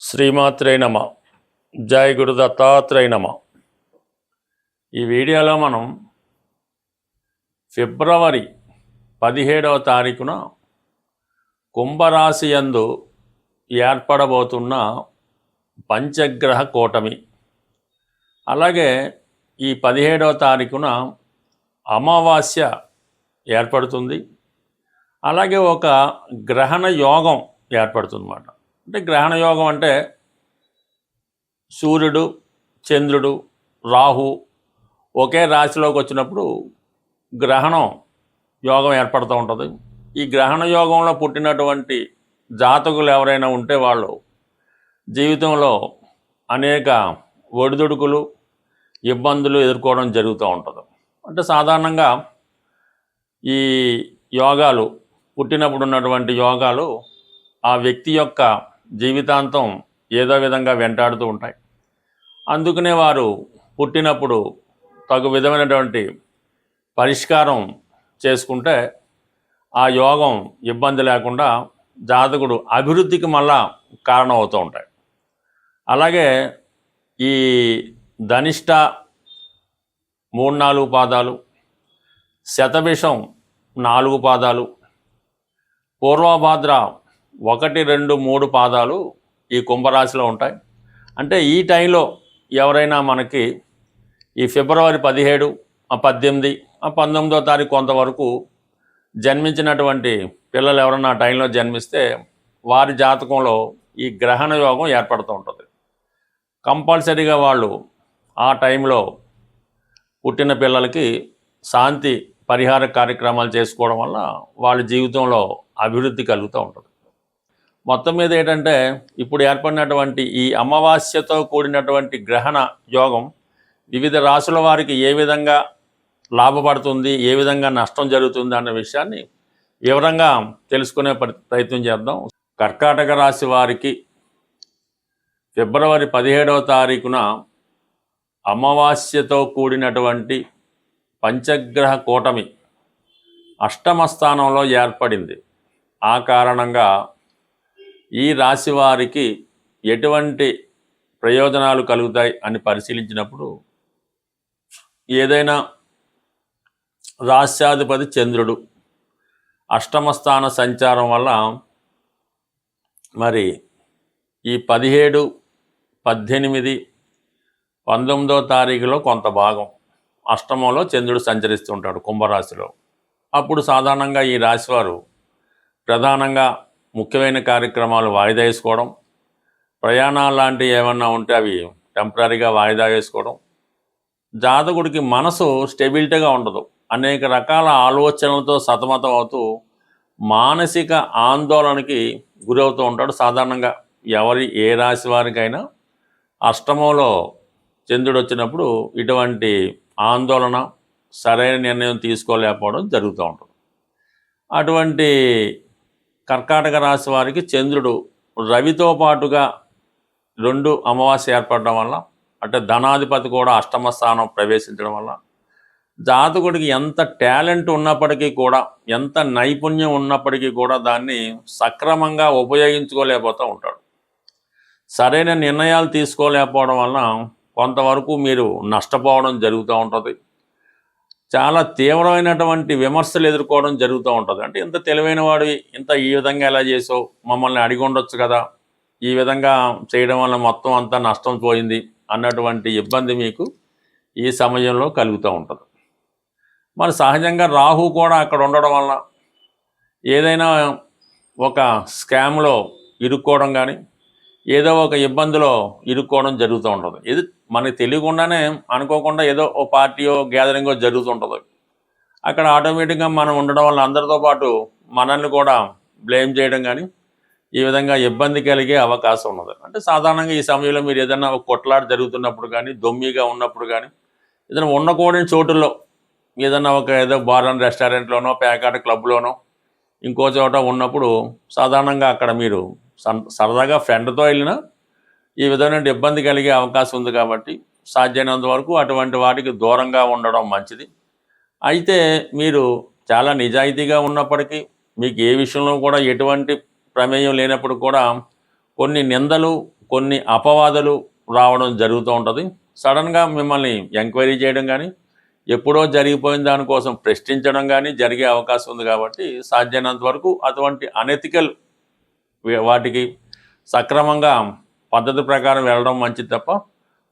శ్రీమాత్రే నమ. జై గురు దత్తాత్రేయ నమ. ఈ వీడియోలో మనం ఫిబ్రవరి 17వ తారీఖున కుంభరాశి యందు ఏర్పడబోతున్న పంచగ్రహ కూటమి, అలాగే ఈ 17వ తారీఖున అమావాస్య ఏర్పడుతుంది. అలాగే ఒక గ్రహణ యోగం ఏర్పడుతుంది అన్నమాట. అంటే గ్రహణ యోగం అంటే సూర్యుడు, చంద్రుడు, రాహు ఒకే రాశిలోకి వచ్చినప్పుడు గ్రహణం యోగం ఏర్పడుతూ ఉంటుంది. ఈ గ్రహణ యోగంలో పుట్టినటువంటి జాతకులు ఎవరైనా ఉంటే వాళ్ళు జీవితంలో అనేక ఒడిదుడుకులు, ఇబ్బందులు ఎదుర్కోవడం జరుగుతూ ఉంటుంది. అంటే సాధారణంగా ఈ యోగాలు పుట్టినప్పుడు ఉన్నటువంటి యోగాలు ఆ వ్యక్తి యొక్క జీవితాంతం ఏదో విధంగా వెంటాడుతూ ఉంటాయి. అందుకనే వారు పుట్టినప్పుడు తగు విధమైనటువంటి పరిష్కారం చేసుకుంటే ఆ యోగం ఇబ్బంది లేకుండా జాతకుడు అభివృద్ధికి మళ్ళా కారణం అవుతూ ఉంటాయి. అలాగే ఈ ధనిష్ట 3-4 పాదాలు, శతభిషం 4 పాదాలు, పూర్వభాద్ర 1, 2, 3 పాదాలు ఈ కుంభరాశిలో ఉంటాయి. అంటే ఈ టైంలో ఎవరైనా మనకి ఈ ఫిబ్రవరి 17, 18, 19వ తారీఖు కొంతవరకు జన్మించినటువంటి పిల్లలు ఎవరైనా ఆ టైంలో జన్మిస్తే వారి జాతకంలో ఈ గ్రహణ యోగం ఏర్పడుతూ ఉంటుంది. కంపల్సరీగా వాళ్ళు ఆ టైంలో పుట్టిన పిల్లలకి శాంతి పరిహార కార్యక్రమాలు చేసుకోవడం వల్ల వాళ్ళ జీవితంలో అభివృద్ధి కలుగుతూ ఉంటుంది. మొత్తం మీద ఏంటంటే ఇప్పుడు ఏర్పడినటువంటి ఈ అమావాస్యతో కూడినటువంటి గ్రహణ యోగం వివిధ రాశుల వారికి ఏ విధంగా లాభపడుతుంది, ఏ విధంగా నష్టం జరుగుతుంది అన్న విషయాన్ని వివరంగా తెలుసుకునే ప్రయత్నం చేద్దాం. కర్కాటక రాశి వారికి ఫిబ్రవరి 17వ తారీఖున అమావాస్యతో కూడినటువంటి పంచగ్రహ కూటమి అష్టమ స్థానంలో ఏర్పడింది. ఆ కారణంగా ఈ రాశి వారికి ఎటువంటి ప్రయోజనాలు కలుగుతాయి అని పరిశీలించినప్పుడు ఏదైనా రాశ్యాధిపతి చంద్రుడు అష్టమ స్థాన సంచారం వల్ల మరి ఈ 17, 18, 19వ తారీఖులో కొంత భాగం అష్టమంలో చంద్రుడు సంచరిస్తుంటాడు కుంభరాశిలో. అప్పుడు సాధారణంగా ఈ రాశివారు ప్రధానంగా ముఖ్యమైన కార్యక్రమాలు వాయిదా వేసుకోవడం, ప్రయాణాలు లాంటివి ఏమన్నా ఉంటే అవి టెంపరీగా వాయిదా వేసుకోవడం, జాతకుడికి మనసు స్టెబిలిటీగా ఉండదు, అనేక రకాల ఆలోచనలతో సతమతం అవుతూ మానసిక ఆందోళనకి గురవుతూ ఉంటాడు. సాధారణంగా ఏ రాశి వారికైనా అష్టమంలో చంద్రుడు వచ్చినప్పుడు ఇటువంటి ఆందోళన, సరైన నిర్ణయం తీసుకోలేకపోవడం జరుగుతూ ఉంటుంది. అటువంటి కర్కాటక రాశి వారికి చంద్రుడు రవితో పాటుగా 2 అమావాస్య ఏర్పడడం వల్ల, అంటే ధనాధిపతి కూడా అష్టమ స్థానం ప్రవేశించడం వల్ల జాతకుడికి ఎంత టాలెంట్ ఉన్నప్పటికీ కూడా, ఎంత నైపుణ్యం ఉన్నప్పటికీ కూడా దాన్ని సక్రమంగా ఉపయోగించుకోలేకపోతూ ఉంటాడు. సరైన నిర్ణయాలు తీసుకోలేకపోవడం వలన కొంతవరకు మీరు నష్టపోవడం జరుగుతూ ఉంటుంది. చాలా తీవ్రమైనటువంటి విమర్శలు ఎదుర్కోవడం జరుగుతూ ఉంటుంది. అంటే ఇంత తెలివైన వాడివి, ఈ విధంగా ఎలా చేసావు, మమ్మల్ని అడిగి ఉండొచ్చు కదా, ఈ విధంగా చేయడం వల్ల మొత్తం అంతా నష్టం పోయింది అన్నటువంటి ఇబ్బంది మీకు ఈ సమయంలో కలుగుతూ ఉంటుంది. మరి సహజంగా రాహు కూడా అక్కడ ఉండడం వల్ల ఏదైనా ఒక స్కామ్లో ఇరుక్కోవడం కానీ, ఏదో ఒక ఇబ్బందిలో ఇరుక్కోవడం జరుగుతూ ఉంటుంది. ఇది మనకి తెలియకుండానే అనుకోకుండా ఏదో ఓ పార్టీయో గ్యాదరింగో జరుగుతుంటుంది. అక్కడ ఆటోమేటిక్గా మనం ఉండడం వల్ల అందరితో పాటు మనల్ని కూడా బ్లేమ్ చేయడం కానీ, ఈ విధంగా ఇబ్బంది కలిగే అవకాశం ఉన్నది. అంటే సాధారణంగా ఈ సమయంలో మీరు ఏదైనా ఒక కొట్లాట జరుగుతున్నప్పుడు కానీ, దొమ్మిగా ఉన్నప్పుడు కానీ, ఏదైనా ఉండకూడని చోటుల్లో ఏదైనా ఏదో బార్ అండ్ రెస్టారెంట్లోనో, పేకాట క్లబ్లోనో, ఇంకో చోట ఉన్నప్పుడు సాధారణంగా అక్కడ మీరు సరదాగా ఫ్రెండ్తో వెళ్ళినా ఈ విధమైన ఇబ్బంది కలిగే అవకాశం ఉంది. కాబట్టి సాధ్యమైనంత వరకు అటువంటి వాటికి దూరంగా ఉండడం మంచిది. అయితే మీరు చాలా నిజాయితీగా ఉన్నప్పటికీ, మీకు ఏ విషయంలో కూడా ఎటువంటి ప్రమేయం లేనప్పుడు కూడా కొన్ని నిందలు, కొన్ని అపవాదులు రావడం జరుగుతూ ఉంటుంది. సడన్గా మిమ్మల్ని ఎంక్వైరీ చేయడం కానీ, ఎప్పుడో జరిగిపోయిన దానికోసం ప్రశ్నించడం కానీ జరిగే అవకాశం ఉంది. కాబట్టి సాధ్యమైనంత వరకు అటువంటి అనెథికల్ వాటికి సక్రమంగా పద్ధతి ప్రకారం వెళ్ళడం మంచిది తప్ప,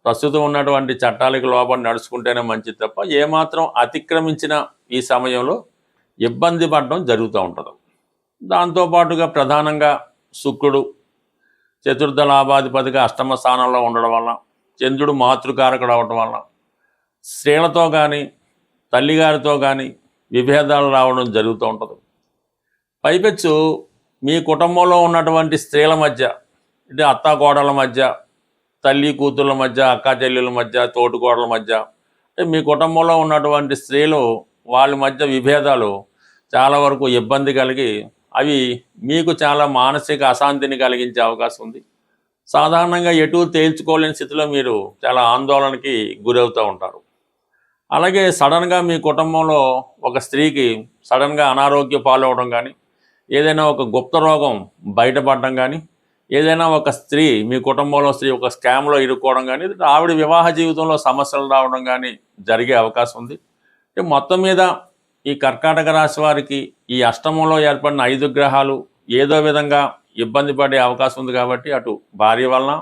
ప్రస్తుతం ఉన్నటువంటి చట్టాలకు లోబడి నడుచుకుంటేనే మంచిది తప్ప, ఏమాత్రం అతిక్రమించిన ఈ సమయంలో ఇబ్బంది పడడం జరుగుతూ ఉంటుంది. దాంతోపాటుగా ప్రధానంగా శుక్రుడు చతుర్థ లాభాధిపతిగా అష్టమ స్థానంలో ఉండడం వల్ల, చంద్రుడు మాతృకారకుడు అవడం వల్ల స్త్రీలతో కానీ తల్లిగారితో కానీ విభేదాలు రావడం జరుగుతూ ఉంటుంది. పైపెచ్చు మీ కుటుంబంలో ఉన్నటువంటి స్త్రీల మధ్య, అంటే అత్తాకోడళ్ళ మధ్య, తల్లి కూతుళ్ళ మధ్య, అక్కా చెల్లెల మధ్య, తోటికోడల మధ్య, అంటే మీ కుటుంబంలో ఉన్నటువంటి స్త్రీలు వాళ్ళ మధ్య విభేదాలు చాలా వరకు ఇబ్బంది కలిగి అవి మీకు చాలా మానసిక అశాంతిని కలిగించే అవకాశం ఉంది. సాధారణంగా ఎటు తేల్చుకోలేని స్థితిలో మీరు చాలా ఆందోళనకి గురవుతూ ఉంటారు. అలాగే సడన్గా మీ కుటుంబంలో ఒక స్త్రీకి సడన్గా అనారోగ్య పాలవడం కానీ, ఏదైనా ఒక గుప్త రోగం బయటపడడం కానీ, ఏదైనా ఒక స్త్రీ మీ కుటుంబంలో స్త్రీ ఒక స్కామ్లో ఇరుక్కోవడం కానీ, ఆవిడ వివాహ జీవితంలో సమస్యలు రావడం కానీ జరిగే అవకాశం ఉంది. మొత్తం మీద ఈ కర్కాటక రాశి వారికి ఈ అష్టమంలో ఏర్పడిన 5 గ్రహాలు ఏదో విధంగా ఇబ్బంది పడే అవకాశం ఉంది. కాబట్టి అటు భార్య వలన,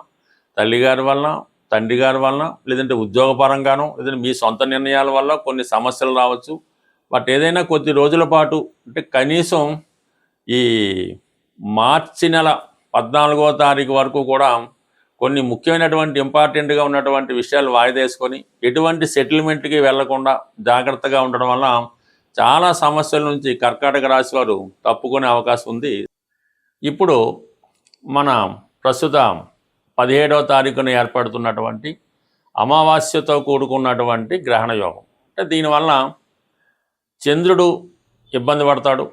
తల్లిగారి వలన, తండ్రి గారి వలన, లేదంటే ఉద్యోగపరంగానో, లేదంటే మీ సొంత నిర్ణయాల వల్ల కొన్ని సమస్యలు రావచ్చు. బట్ ఏదైనా కొద్ది రోజుల పాటు, అంటే కనీసం ఈ మార్చి నెల 14వ తారీఖు వరకు కూడా కొన్ని ముఖ్యమైనటువంటి ఇంపార్టెంట్గా ఉన్నటువంటి విషయాలు వాయిదా వేసుకొని ఎటువంటి సెటిల్మెంట్కి వెళ్లకుండా జాగ్రత్తగా ఉండడం వల్ల చాలా సమస్యల నుంచి కర్కాటక రాశి వారు తప్పుకునే అవకాశం ఉంది. ఇప్పుడు మన ప్రస్తుత 17వ తారీఖున ఏర్పడుతున్నటువంటి అమావాస్యతో కూడుకున్నటువంటి గ్రహణ యోగం, అంటే దీనివల్ల చంద్రుడు ఇబ్బంది పడతాడు.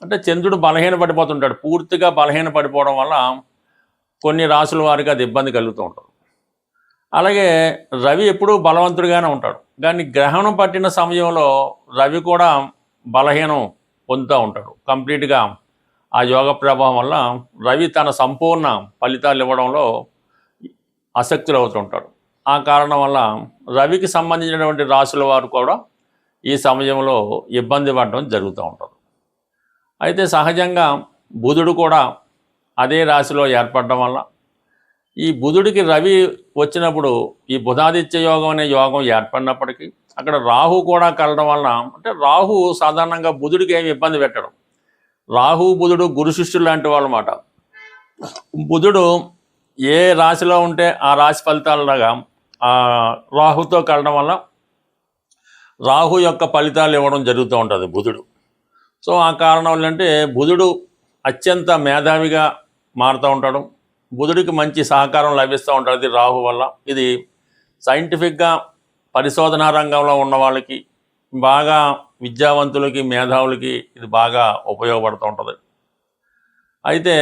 అంటే చంద్రుడు బలహీన పడిపోతుంటాడు. పూర్తిగా బలహీన పడిపోవడం వల్ల కొన్ని రాసుల వారికి అది ఇబ్బంది కలుగుతూ ఉంటుంది. అలాగే రవి ఎప్పుడూ బలవంతుడిగానే ఉంటాడు, కానీ గ్రహణం పట్టిన సమయంలో రవి కూడా బలహీనం పొందుతూ ఉంటాడు. కంప్లీట్గా ఆ యోగ ప్రభావం వల్ల రవి తన సంపూర్ణ ఫలితాలు ఇవ్వడంలో ఆసక్తులు అవుతుంటాడు. ఆ కారణం వల్ల రవికి సంబంధించినటువంటి రాసుల వారు కూడా ఈ సమయంలో ఇబ్బంది పడడం జరుగుతూ ఉంటుంది. అయితే సహజంగా బుధుడు కూడా అదే రాశిలో ఏర్పడడం వల్ల ఈ బుధుడికి రవి వచ్చినప్పుడు ఈ బుధాదిత్య యోగం అనే యోగం ఏర్పడినప్పటికీ అక్కడ రాహు కూడా కలడం వల్ల, అంటే రాహు సాధారణంగా బుధుడికి ఏమి ఇబ్బంది పెట్టడం. రాహు బుధుడు గురు శిష్యులు లాంటి వాళ్ళు అన్నమాట. బుధుడు ఏ రాశిలో ఉంటే ఆ రాశి ఫలితాలలాగా రాహుతో కలడం వల్ల రాహు యొక్క ఫలితాలు ఇవ్వడం జరుగుతూ ఉంటుంది బుధుడు. సో ఆ కారణం ఏంటంటే బుధుడు అత్యంత మేధావిగా మారుతూ ఉంటాడు. బుధుడికి మంచి సహకారం లభిస్తూ ఉంటుంది రాహు వల్ల. ఇది సైంటిఫిక్గా పరిశోధనా రంగంలో ఉన్న వాళ్ళకి, బాగా విద్యావంతులకి, మేధావులకి ఇది బాగా ఉపయోగపడుతూ ఉంటుంది. అయితే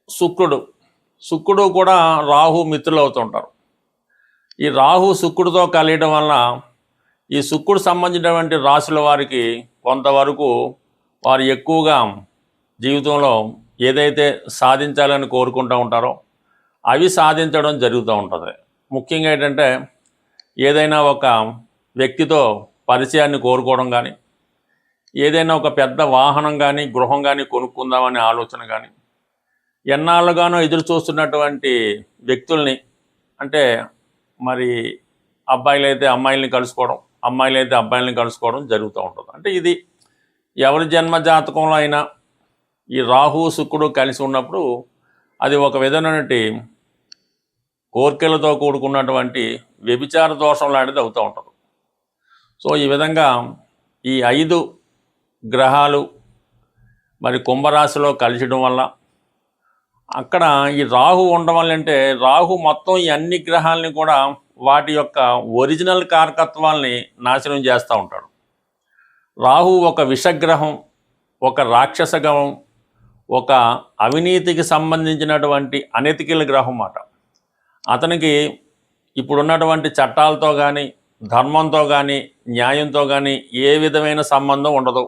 శుక్రుడు కూడా రాహు మిత్రులు అవుతూ ఉంటారు. ఈ రాహు శుక్రుడితో కలియడం వల్ల ఈ శుక్రుడు సంబంధించినటువంటి రాశుల వారికి కొంతవరకు వారు ఎక్కువగా జీవితంలో ఏదైతే సాధించాలని కోరుకుంటూ ఉంటారో అవి సాధించడం జరుగుతూ ఉంటుంది. ముఖ్యంగా ఏంటంటే ఏదైనా ఒక వ్యక్తితో పరిచయాన్ని కోరుకోవడం కానీ, ఏదైనా ఒక పెద్ద వాహనం కానీ గృహం కానీ కొనుక్కుందామనే ఆలోచన కానీ, ఎన్నాళ్ళుగానో ఎదురు చూస్తున్నటువంటి వ్యక్తుల్ని, అంటే మరి అబ్బాయిలైతే అమ్మాయిల్ని కలుసుకోవడం, అమ్మాయిలైతే అబ్బాయిల్ని కలుసుకోవడం జరుగుతూ ఉంటుంది. అంటే ఇది ఎవరి జన్మ జాతకంలో అయినా ఈ రాహు శుక్రుడు కలిసి ఉన్నప్పుడు అది ఒక విధమైనటువంటి కోర్కెలతో కూడుకున్నటువంటి వ్యభిచార దోషం లాంటిది అవుతూ ఉంటుంది. సో ఈ విధంగా ఈ 5 గ్రహాలు మరి కుంభరాశిలో కలిసడం వల్ల అక్కడ ఈ రాహు ఉండడం వల్ల, అంటే రాహు మొత్తం ఈ అన్ని గ్రహాలని కూడా వాటి యొక్క ఒరిజినల్ కారకత్వాల్ని నాశనం చేస్తూ ఉంటాడు. రాహు ఒక విషగ్రహం, ఒక రాక్షస గ్రహం, ఒక అవినీతికి సంబంధించినటువంటి అనెతికల్ గ్రహం మాట. అతనికి ఇప్పుడున్నటువంటి చట్టాలతో కానీ, ధర్మంతో కానీ, న్యాయంతో కానీ ఏ విధమైన సంబంధం ఉండదు.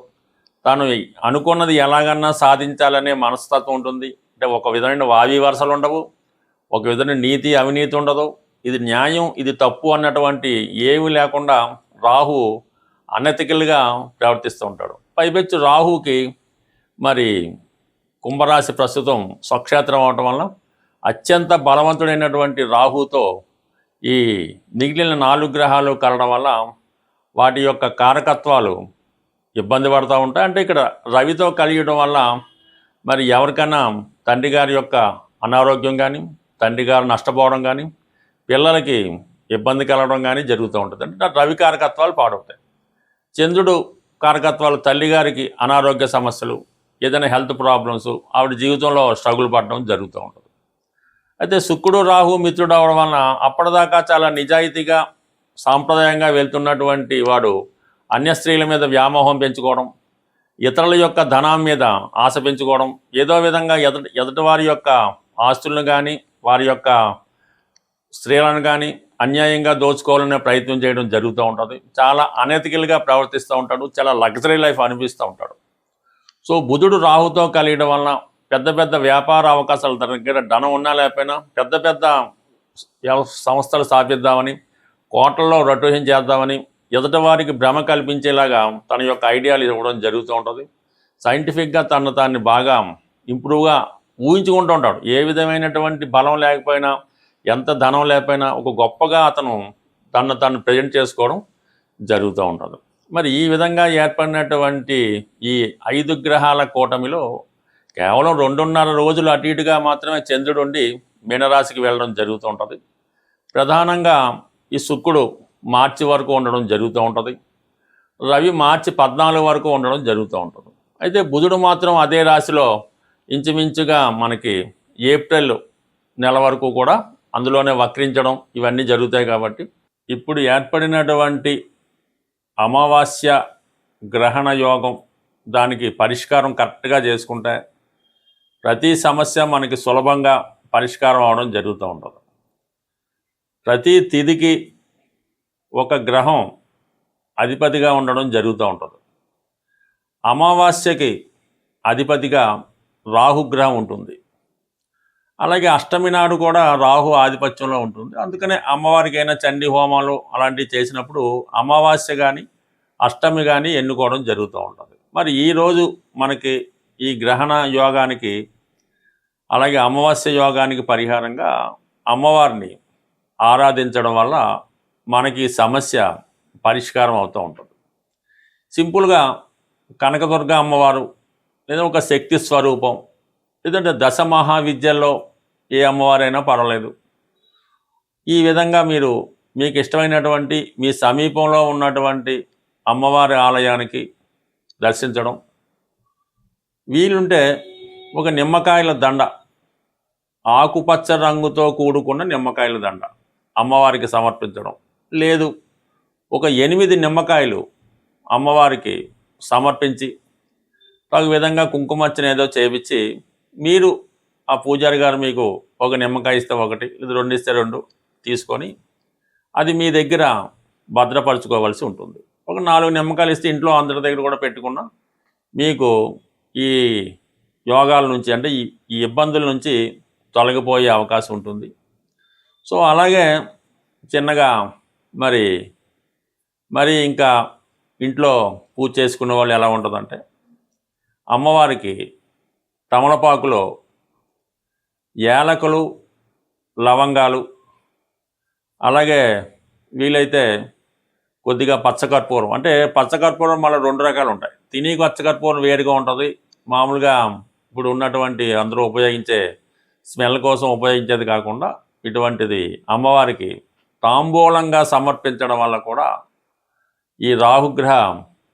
తాను అనుకున్నది ఎలాగన్నా సాధించాలనే మనస్తత్వం ఉంటుంది. అంటే ఒక విధమైన వావి వరుసలు ఉండవు, ఒక విధంగా నీతి అవినీతి ఉండదు, ఇది న్యాయం ఇది తప్పు అన్నటువంటి ఏమీ లేకుండా రాహు అనెతికల్గా ప్రవర్తిస్తూ ఉంటాడు. పైపెచ్చు రాహుకి మరి కుంభరాశి ప్రస్తుతం స్వక్షేత్రం అవటం వల్ల అత్యంత బలవంతుడైనటువంటి రాహుతో ఈ మిగిలిన 4 గ్రహాలు కలవడం వల్ల వాటి యొక్క కారకత్వాలు ఇబ్బంది పడుతూ ఉంటాయి. అంటే ఇక్కడ రవితో కలియడం వల్ల మరి ఎవరికైనా తండ్రి గారి యొక్క అనారోగ్యం కానీ, తండ్రి గారు నష్టపోవడం కానీ, పిల్లలకి ఇబ్బంది కలగడం కానీ జరుగుతూ ఉంటుంది. అంటే రవి కారకత్వాలు పాడవుతాయి. చంద్రుడు కారకత్వాలు తల్లిగారికి అనారోగ్య సమస్యలు, ఏదైనా హెల్త్ ప్రాబ్లమ్స్, ఆవిడ జీవితంలో స్ట్రగుల్ పడడం జరుగుతూ ఉంటుంది. అయితే శుక్రుడు రాహు మిత్రుడు అవడం వలన అప్పటిదాకా చాలా నిజాయితీగా సాంప్రదాయంగా వెళ్తున్నటువంటి వాడు అన్య స్త్రీల మీద వ్యామోహం పెంచుకోవడం, ఇతరుల యొక్క ధనం మీద ఆశ పెంచుకోవడం, ఏదో విధంగా ఎదుటి వారి యొక్క ఆస్తులను కానీ వారి యొక్క స్త్రీలను కానీ అన్యాయంగా దోచుకోవాలనే ప్రయత్నం చేయడం జరుగుతూ ఉంటుంది. చాలా అనెతికల్గా ప్రవర్తిస్తూ ఉంటాడు, చాలా లగ్జరీ లైఫ్ అనిపిస్తూ ఉంటాడు. సో బుధుడు రాహుతో కలియడం వలన పెద్ద పెద్ద వ్యాపార అవకాశాల దగ్గర ధనం ఉన్నా లేకపోయినా పెద్ద పెద్ద సంస్థలు స్థాపిద్దామని, కోట్లలో రొటేషన్ చేద్దామని ఎదుటి వారికి భ్రమ కల్పించేలాగా తన యొక్క ఐడియాలు ఇవ్వడం జరుగుతూ ఉంటుంది. సైంటిఫిక్గా తాన్ని బాగా ఇంప్రూవ్గా ఊహించుకుంటూ ఉంటాడు. ఏ విధమైనటువంటి బలం లేకపోయినా, ఎంత ధనం లేకపోయినా ఒక గొప్పగా అతను తను ప్రజెంట్ చేసుకోవడం జరుగుతూ ఉంటుంది. మరి ఈ విధంగా ఏర్పడినటువంటి ఈ 5 గ్రహాల కూటమిలో కేవలం 2.5 రోజులు అటు ఇటుగా మాత్రమే చంద్రుడు ఉండి మీనరాశికి వెళ్ళడం జరుగుతూ ఉంటుంది. ప్రధానంగా ఈ శుక్రుడు మార్చి వరకు ఉండడం జరుగుతూ ఉంటుంది. రవి మార్చి 14 వరకు ఉండడం జరుగుతూ ఉంటుంది. అయితే బుధుడు మాత్రం అదే రాశిలో ఇంచుమించుగా మనకి ఏప్రిల్ నెల వరకు కూడా అందులోనే వక్రించడం ఇవన్నీ జరుగుతాయి. కాబట్టి ఇప్పుడు ఏర్పడినటువంటి అమావాస్య గ్రహణ యోగం దానికి పరిష్కారం కరెక్ట్గా చేసుకుంటే ప్రతి సమస్య మనకి సులభంగా పరిష్కారం అవడం జరుగుతూ ఉంటుంది. ప్రతి తిథికి ఒక గ్రహం అధిపతిగా ఉండడం జరుగుతూ ఉంటుంది. అమావాస్యకి అధిపతిగా రాహుగ్రహం ఉంటుంది. అలాగే అష్టమి నాడు కూడా రాహు ఆధిపత్యంలో ఉంటుంది. అందుకనే అమ్మవారికైనా చండీ హోమాలు అలాంటివి చేసినప్పుడు అమావాస్య కానీ అష్టమి కానీ ఎన్నుకోవడం జరుగుతూ ఉంటుంది. మరి ఈరోజు మనకి ఈ గ్రహణ యోగానికి అలాగే అమావాస్య యోగానికి పరిహారంగా అమ్మవారిని ఆరాధించడం వల్ల మనకి సమస్య పరిష్కారం అవుతూ ఉంటుంది. సింపుల్గా కనకదుర్గ అమ్మవారు లేదా ఒక శక్తి స్వరూపం లేదంటే 10 మహావిద్యల్లో ఏ అమ్మవారైనా పర్వాలేదు. ఈ విధంగా మీకు ఇష్టమైనటువంటి మీ సమీపంలో ఉన్నటువంటి అమ్మవారి ఆలయానికి దర్శించడం, వీలుంటే ఒక నిమ్మకాయల దండ, ఆకుపచ్చ రంగుతో కూడుకున్న నిమ్మకాయల దండ అమ్మవారికి సమర్పించడం, లేదు ఒక 8 నిమ్మకాయలు అమ్మవారికి సమర్పించి ఒక విధంగా కుంకుమర్చన ఏదో చేయించి మీరు ఆ పూజారి గారు మీకు ఒక నిమ్మకాయ ఇస్తే 1 లేదా 2 ఇస్తే 2 తీసుకొని అది మీ దగ్గర భద్రపరచుకోవాల్సి ఉంటుంది. ఒక 4 నిమ్మకాయలు ఇస్తే ఇంట్లో అందరి దగ్గర కూడా పెట్టుకున్నా మీకు ఈ యోగాల నుంచి అంటే ఈ ఇబ్బందుల నుంచి తొలగిపోయే అవకాశం ఉంటుంది. సో అలాగే చిన్నగా మరి ఇంకా ఇంట్లో పూజ చేసుకునే వాళ్ళు ఎలా ఉంటుందంటే అమ్మవారికి తమలపాకులో యాలకులు, లవంగాలు, అలాగే వీలైతే కొద్దిగా పచ్చకర్పూరం, అంటే పచ్చకర్పూరం మళ్ళీ 2 రకాలు ఉంటాయి. తిని పచ్చకర్పూరం వేరుగా ఉంటుంది, మామూలుగా ఇప్పుడు ఉన్నటువంటి అందరూ ఉపయోగించే స్మెల్ కోసం ఉపయోగించేది కాకుండా ఇటువంటిది అమ్మవారికి తాంబూలంగా సమర్పించడం వల్ల కూడా ఈ రాహుగ్రహ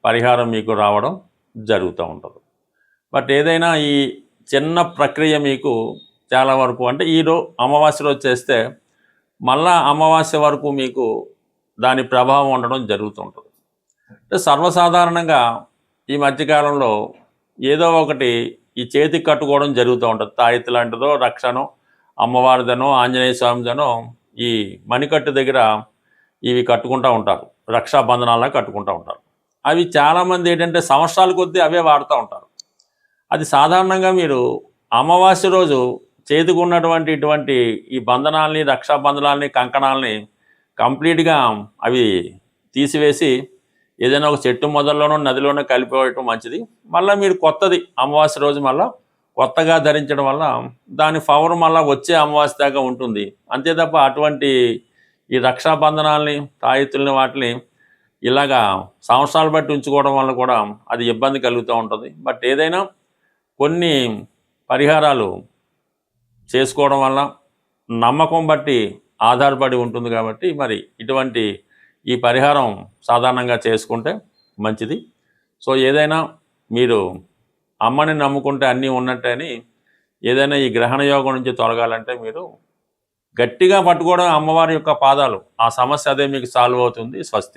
పరిహారం మీకు రావడం జరుగుతూ ఉంటుంది. బట్ ఏదైనా ఈ చిన్న ప్రక్రియ మీకు చాలా వరకు అంటే అమావాస్య రోజు చేస్తే మళ్ళా అమావాస్య వరకు మీకు దాని ప్రభావం ఉండడం జరుగుతుంటుంది. అంటే సర్వసాధారణంగా ఈ మధ్యకాలంలో ఏదో ఒకటి ఈ చేతికి కట్టుకోవడం జరుగుతూ ఉంటుంది. తాయెత్తు లాంటిదో, రక్షనో, అమ్మవారిదనో, ఆంజనేయ స్వామిదనో ఈ మణికట్టు దగ్గర ఇవి కట్టుకుంటూ ఉంటారు, రక్షాబంధనాలా కట్టుకుంటూ ఉంటారు. అవి చాలామంది ఏంటంటే సంవత్సరాల కొద్దీ అవే వాడుతూ ఉంటారు. అది సాధారణంగా మీరు అమావాస్య రోజు చేతికి ఉన్నటువంటి ఇటువంటి ఈ బంధనాల్ని, రక్షాబంధనాల్ని, కంకణాలని కంప్లీట్గా అవి తీసివేసి ఏదైనా ఒక చెట్టు మొదల్లోనో నదిలోనో కలిపివేయటం మంచిది. మళ్ళీ మీరు కొత్తది అమావాస్య రోజు మళ్ళీ కొత్తగా ధరించడం వల్ల దాని పవర్ మళ్ళీ వచ్చే అమావాస్య దాకా ఉంటుంది. అంతే తప్ప అటువంటి ఈ రక్షాబంధనాల్ని, తాయెత్తుల్ని వాటిని ఇలాగా సంవత్సరాలు బట్టి ఉంచుకోవడం వల్ల కూడా అది ఇబ్బంది కలుగుతూ ఉంటుంది. బట్ ఏదైనా కొన్ని పరిహారాలు చేసుకోవడం వల్ల నమ్మకం బట్టి ఆధారపడి ఉంటుంది కాబట్టి మరి ఇటువంటి ఈ పరిహారం సాధారణంగా చేసుకుంటే మంచిది. సో ఏదైనా మీరు అమ్మని నమ్ముకుంటే అన్నీ ఉన్నట్టే అని ఏదైనా ఈ గ్రహణ యోగం నుంచి తొలగాలంటే మీరు గట్టిగా పట్టుకోవడం అమ్మవారి యొక్క పాదాలు, ఆ సమస్య అదే మీకు సాల్వ్ అవుతుంది. స్వస్తి.